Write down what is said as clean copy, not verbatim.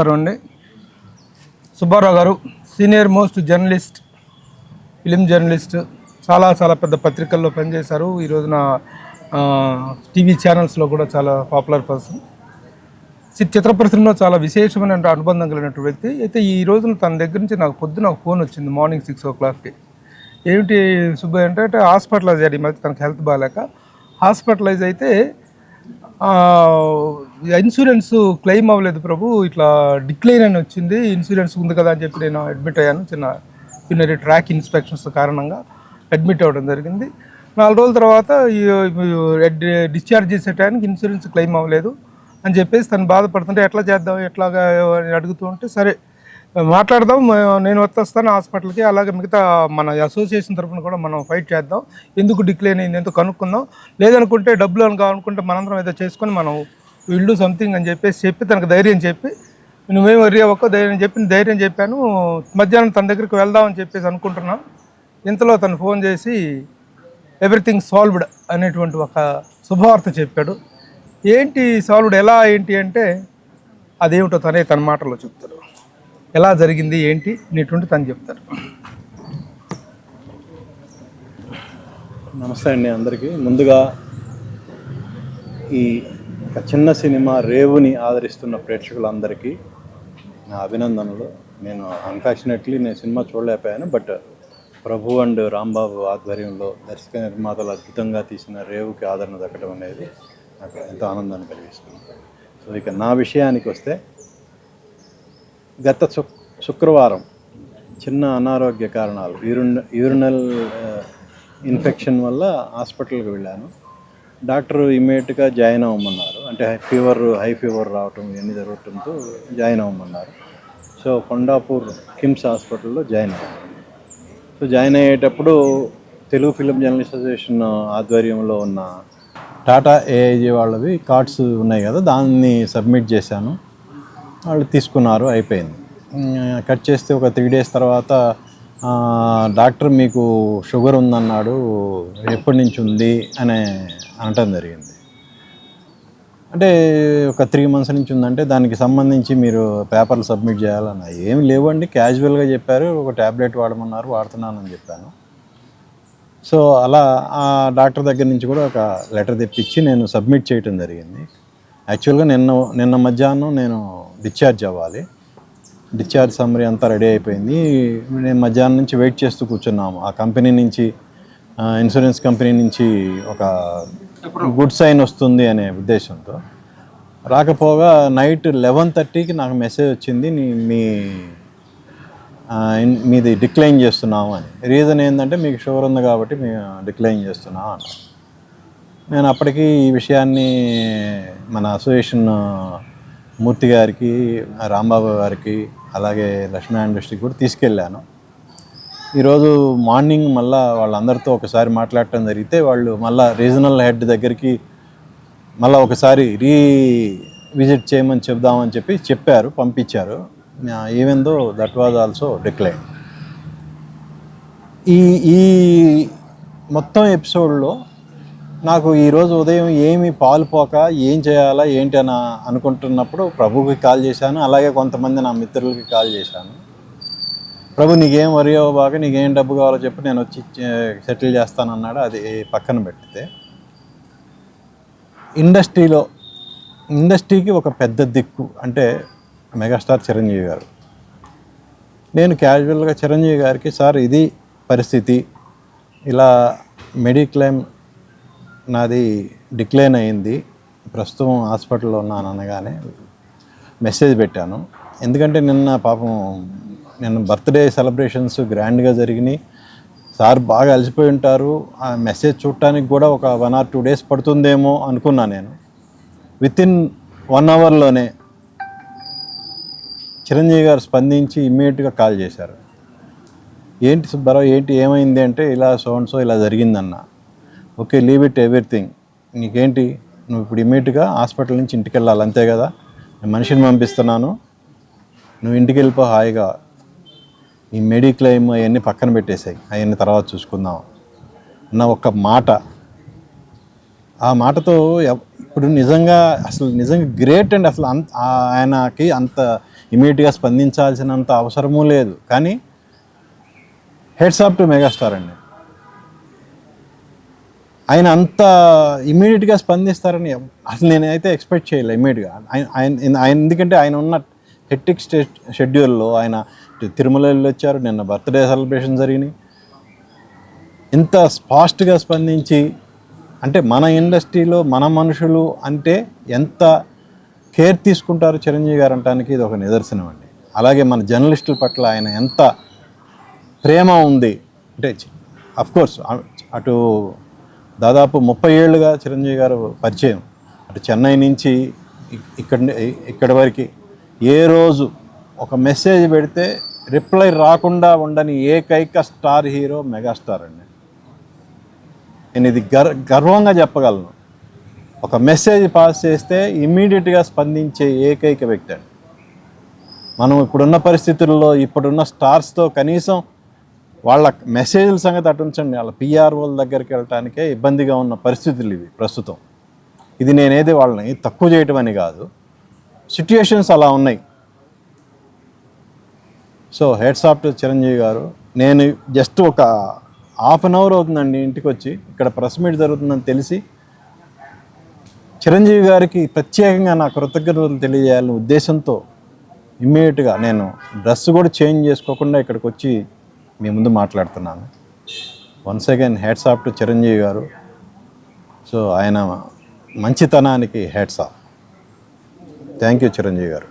అండి సుబ్బారావు గారు senior most journalist, film journalist, చాలా చాలా పెద్ద పత్రికల్లో పనిచేశారు. ఈ రోజున టీవీ ఛానల్స్లో కూడా చాలా పాపులర్ పర్సన్. చిత్ర పరిశ్రమలో చాలా విశేషమైన అనుబంధం కలిగినటువంటి వ్యక్తి. అయితే ఈ రోజున తన దగ్గర నుంచి నాకు పొద్దున ఒక ఫోన్ వచ్చింది మార్నింగ్ 6 o'clockకి. ఏమిటి సుబ్బయ్య అంటే హాస్పిటలైజ్ అయ్యాడు. ఈ మధ్య తనకు హెల్త్ బాగాలేక హాస్పిటలైజ్ అయితే ఇన్సూరెన్స్ క్లెయిమ్ అవ్వలేదు ప్రభు, ఇట్లా డిక్లైన్ అని వచ్చింది, ఇన్సూరెన్స్ ఉంది కదా అని చెప్పి నేను అడ్మిట్ అయ్యాను. చిన్న యూనరీ ట్రాక్ ఇన్స్పెక్షన్స్ కారణంగా అడ్మిట్ అవ్వడం జరిగింది. 4 రోజుల తర్వాత డిశ్చార్జ్ చేసే టైంకి ఇన్సూరెన్స్ క్లెయిమ్ అవ్వలేదు అని చెప్పేసి తను బాధపడుతుంటే ఎట్లా చేద్దాం ఎట్లాగా అని అడుగుతూ ఉంటే సరే మాట్లాడదాం, నేను వస్తాను హాస్పిటల్కి, అలాగే మిగతా మన అసోసియేషన్ తరఫున కూడా మనం ఫైట్ చేద్దాం, ఎందుకు డిక్లైన్ అయింది ఎందుకు కనుక్కుందాం, లేదనుకుంటే డబ్బులు అని కావాలనుకుంటే మనందరం ఏదో చేసుకొని మనం విల్ డూ సంథింగ్ అని చెప్పి తనకు ధైర్యం చెప్పి, నువ్వేం వరి అవ్వక ధైర్యం చెప్పాను. మధ్యాహ్నం తన దగ్గరికి వెళ్దామని చెప్పేసి అనుకుంటున్నాను. ఇంతలో తను ఫోన్ చేసి ఎవ్రీథింగ్ సాల్వ్డ్ అనేటువంటి ఒక శుభవార్త చెప్పాడు. ఏంటి సాల్వ్డ్, ఎలా ఏంటి అంటే అదేమిటో తన మాటల్లో చెప్తాడు. ఎలా జరిగింది ఏంటి అనేటువంటి తను చెప్తారు. నమస్తే అండి అందరికీ. ముందుగా ఈ ఒక చిన్న సినిమా రేవుని ఆదరిస్తున్న ప్రేక్షకులందరికీ నా అభినందనలు. నేను అన్ఫార్చునేట్లీ సినిమా చూడలేకపోయాను, బట్ ప్రభు అండ్ రాంబాబు ఆధ్వర్యంలో దర్శక నిర్మాతలు అద్భుతంగా తీసిన రేవుకి ఆదరణ దక్కడం అనేది నాకు ఎంతో ఆనందాన్ని కలిగిస్తుంది. సో ఇక నా విషయానికి వస్తే, గత శుక్రవారం చిన్న అనారోగ్య కారణాలు యూరినల్ ఇన్ఫెక్షన్ వల్ల హాస్పిటల్కి వెళ్ళాను. డాక్టర్ ఇమ్మీడియట్గా జాయిన్ అవ్వమన్నారు. అంటే హై ఫీవర్ రావటం ఇవన్నీ జరగటంతో జాయిన్ అవ్వమన్నారు. సో కొండాపూర్ కిమ్స్ హాస్పిటల్లో జాయిన్ అయ్యాను. సో జాయిన్ అయ్యేటప్పుడు తెలుగు ఫిలిం జర్నలిస్ట్ అసోసియేషన్ ఆధ్వర్యంలో ఉన్న టాటా ఏఐజీ వాళ్ళవి కార్డ్స్ ఉన్నాయి కదా, దాన్ని సబ్మిట్ చేశాను. వాళ్ళు తీసుకున్నారు, అయిపోయింది. కట్ చేస్తే ఒక 3 days తర్వాత డాక్టర్ మీకు షుగర్ ఉందన్నాడు, ఎప్పటి నుంచి ఉంది అని అనటం జరిగింది. అంటే ఒక 3 months నుంచి ఉందంటే దానికి సంబంధించి మీరు పేపర్లు సబ్మిట్ చేయాలన్న, ఏమి లేవండి, క్యాజువల్గా చెప్పారు, ఒక ట్యాబ్లెట్ వాడమన్నారు, వాడుతున్నానని చెప్పాను. సో అలా ఆ డాక్టర్ దగ్గర నుంచి కూడా ఒక లెటర్ తెప్పించి నేను సబ్మిట్ చేయటం జరిగింది. యాక్చువల్గా నిన్న మధ్యాహ్నం నేను డిశ్చార్జ్ అవ్వాలి. డిశ్చార్జ్ సమ్మరీ అంతా రెడీ అయిపోయింది. నేను మధ్యాహ్నం నుంచి వెయిట్ చేస్తూ కూర్చున్నాము. ఆ కంపెనీ నుంచి, ఇన్సూరెన్స్ కంపెనీ నుంచి ఒక గుడ్ సైన్ వస్తుంది అనే ఉద్దేశంతో రాకపోగా నైట్ 11:30కి నాకు మెసేజ్ వచ్చింది, మీది డిక్లైన్ చేస్తున్నాము అని. రీజన్ ఏంటంటే మీకు షుగర్ ఉంది కాబట్టి మేము డిక్లైన్ చేస్తున్నాం అన్న. నేను అప్పటికి ఈ విషయాన్ని మన అసోసియేషన్ మూర్తి గారికి, రాంబాబు గారికి, అలాగే లక్ష్మీ ఇండస్ట్రీకి కూడా తీసుకెళ్ళాను. ఈరోజు మార్నింగ్ మళ్ళీ వాళ్ళందరితో ఒకసారి మాట్లాడటం జరిగితే వాళ్ళు మళ్ళీ రీజనల్ హెడ్ దగ్గరికి మళ్ళీ ఒకసారి విజిట్ చేయమని చెప్దామని చెప్పారు, పంపించారు. Even though that was also decline. ఈ మొత్తం ఎపిసోడ్లో నాకు ఈరోజు ఉదయం ఏమి పాలుపోక ఏం చేయాలా ఏంటి అని అనుకుంటున్నప్పుడు ప్రభుకి కాల్ చేశాను. అలాగే కొంతమంది నా మిత్రులకి కాల్ చేశాను. ప్రభు నీకేం వరి అవ్వబాక, నీకేం డబ్బు కావాలో చెప్పి నేను వచ్చి సెటిల్ చేస్తానన్నాడు. అది పక్కన పెడితే, ఇండస్ట్రీకి ఒక పెద్ద దిక్కు అంటే మెగాస్టార్ చిరంజీవి గారు. నేను క్యాజువల్గా చిరంజీవి గారికి, సార్ ఇది పరిస్థితి, ఇలా మెడిక్లెయిమ్ నాది డిక్లైన్ అయింది, ప్రస్తుతం హాస్పిటల్లో ఉన్నాను అనగానే మెసేజ్ పెట్టాను. ఎందుకంటే నిన్న బర్త్డే సెలబ్రేషన్స్ గ్రాండ్గా జరిగినాయి. సార్ బాగా అలసిపోయి ఉంటారు. ఆ మెసేజ్ చూడటానికి కూడా ఒక 1 or 2 days పడుతుందేమో అనుకున్నా. నేను వితిన్ 1 hourలోనే చిరంజీవి గారు స్పందించి ఇమ్మీడియట్గా కాల్ చేశారు. ఏంటి సుబ్బారావు, ఏమైంది అంటే, ఇలా సో ఇలా జరిగిందన్న. ఓకే, లీవ్ ఇట్ ఎవ్రీథింగ్, నీకేంటి, నువ్వు ఇప్పుడు ఇమ్మీడియట్గా హాస్పిటల్ నుంచి ఇంటికి వెళ్ళాలి, అంతే కదా, నేను మనిషిని పంపిస్తున్నాను, నువ్వు ఇంటికి వెళ్ళిపో హాయిగా, ఈ మెడిక్లెయిమ్ అవన్నీ పక్కన పెట్టేసాయి, అవన్నీ తర్వాత చూసుకుందాం అన్న ఒక మాట. ఆ మాటతో ఇప్పుడు నిజంగా గ్రేట్ అండి. అసలు ఆయనకి అంత ఇమీడియట్గా స్పందించాల్సినంత అవసరమూ లేదు. కానీ హెడ్స్ ఆఫ్ టు మెగాస్టార్ అండి. ఆయన అంత ఇమీడియట్గా స్పందిస్తారని అసలు నేనైతే ఎక్స్పెక్ట్ చేయలేదు ఇమీడియట్గా. ఆయన ఎందుకంటే ఆయన ఉన్న హెక్టిక్ షెడ్యూల్లో ఆయన తిరుమల వెళ్ళి వచ్చారు, నిన్న బర్త్డే సెలబ్రేషన్ జరిగినాయి. ఇంత ఫాస్ట్గా స్పందించి, అంటే మన ఇండస్ట్రీలో మన మనుషులు అంటే ఎంత కేర్ తీసుకుంటారు చిరంజీవి గారు అనడానికి ఇది ఒక నిదర్శనం అండి. అలాగే మన జర్నలిస్టుల పట్ల ఆయన ఎంత ప్రేమ ఉంది అంటే, అఫ్కోర్స్ అటు దాదాపు 30 ఏళ్ళుగా చిరంజీవి గారు పరిచయం. అటు చెన్నై నుంచి ఇక్కడి వరకు ఏ రోజు ఒక మెసేజ్ పెడితే రిప్లై రాకుండా ఉండని ఏకైక స్టార్ హీరో మెగాస్టార్ అండి. నేను ఇది గర్వంగా చెప్పగలను. ఒక మెసేజ్ పాస్ చేస్తే ఇమ్మీడియట్గా స్పందించే ఏకైక వ్యక్తి అండి. మనం ఇప్పుడున్న పరిస్థితుల్లో ఇప్పుడున్న స్టార్స్తో కనీసం వాళ్ళ మెసేజ్ల సంగతి అటు ఉంచండి, వాళ్ళ పిఆర్ఓల దగ్గరికి వెళ్ళటానికే ఇబ్బందిగా ఉన్న పరిస్థితులు ఇవి ప్రస్తుతం. ఇది నేనేది వాళ్ళని తక్కువ చేయటం అని కాదు, సిట్యుయేషన్స్ అలా ఉన్నాయి. So heads off to Chiranjeevi గారు. నేను జస్ట్ ఒక హాఫ్ అన్ అవర్ అవుతుందండి ఇంటికి వచ్చి, ఇక్కడ ప్రెస్ మీట్ జరుగుతుందని తెలిసి చిరంజీవి గారికి ప్రత్యేకంగా నా కృతజ్ఞతలు తెలియజేయాలనే ఉద్దేశంతో ఇమ్మీడియట్గా నేను డ్రెస్ కూడా చేంజ్ చేసుకోకుండా ఇక్కడికి వచ్చి మీ ముందు మాట్లాడుతున్నాను. Once again heads off to Chiranjeevi గారు. సో ఆయన మంచితనానికి heads of. Thank you Chiranjeevi గారు.